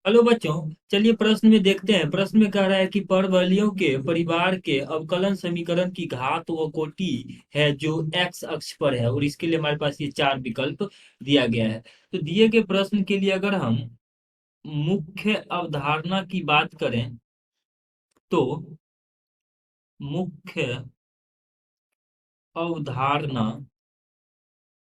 Hello बच्चों। चलिए प्रश्न में देखते हैं। प्रश्न में कह रहा है कि परवलयों के परिवार के अवकलन समीकरण की घात व कोटि है जो एक्स अक्ष पर है, और इसके लिए हमारे पास ये चार विकल्प दिया गया है। तो दिए गए प्रश्न के लिए अगर हम मुख्य अवधारणा की बात करें तो मुख्य अवधारणा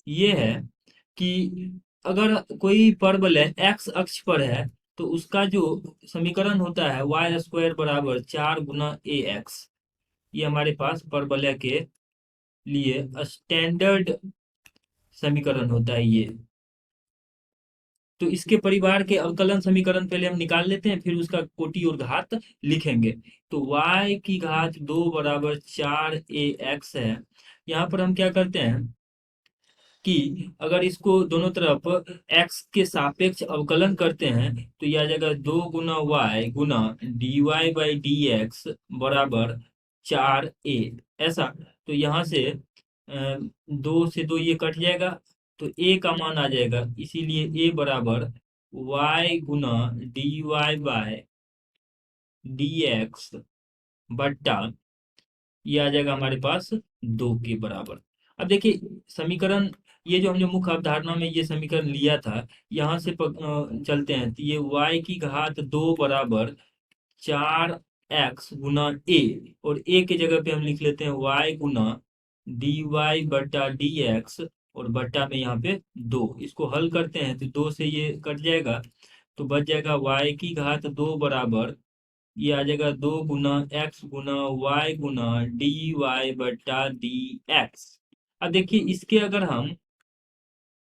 ये है कि अगर कोई परवलय एक्स अक्ष पर है तो उसका जो समीकरण होता है वाई स्क्वायर बराबर 4 गुना ए एक्स। ये हमारे पास परवलय के लिए स्टैंडर्ड समीकरण होता है ये। तो इसके परिवार के अवकलन समीकरण पहले हम निकाल लेते हैं, फिर उसका कोटि और घात लिखेंगे। तो y की घात 2 बराबर 4 a x है। यहाँ पर हम क्या करते हैं कि अगर इसको दोनों तरफ x के सापेक्ष अवकलन करते हैं तो यह आ जाएगा 2 गुना y गुना dy/dx बराबर 4a। ऐसा। तो यहाँ से 2 से 2 ये कट जाएगा, तो a का मान आ जाएगा, इसीलिए a बराबर y गुना dy/dx बट्टा ये आ जाएगा हमारे पास 2 के बराबर। अब देखिए समीकरण, ये जो हमने मुख्य अवधारणा में ये समीकरण लिया था, यहाँ से चलते हैं तो ये y की घात 2 बराबर 4 x गुना a, और a की जगह पे हम लिख लेते हैं y गुना dy/dx, और बट्टा में यहाँ पे 2। इसको हल करते हैं तो 2 से ये कट जाएगा, तो बच जाएगा y की घात 2 बराबर ये आ जाएगा 2 गुना x गुना y गुना dy/dx। अब देखिए इसके अगर हम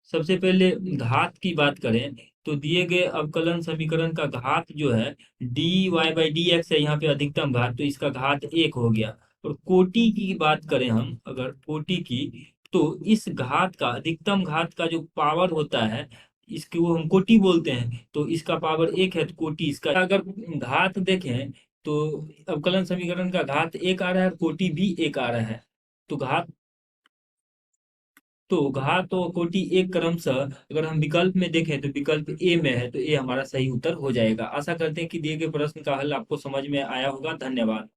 सबसे पहले घात की बात करें तो दिए गए अवकलन समीकरण का घात जो है dy/dx है, यहाँ पे अधिकतम घात, तो इसका घात 1 हो गया। और कोटि की बात करें हम, अगर कोटि की, तो इस घात का अधिकतम घात का जो पावर होता है इसकी वो हम कोटि बोलते हैं। तो इसका पावर 1 है तो कोटि इसका, अगर घात देखें तो अवकलन समीकरण का घात 1 आ रहा है और कोटि भी 1 आ रहा है। तो घात और कोटि एक क्रमशः अगर हम विकल्प में देखें तो विकल्प ए में है, तो ए हमारा सही उत्तर हो जाएगा। आशा करते हैं कि दिए गए प्रश्न का हल आपको समझ में आया होगा। धन्यवाद।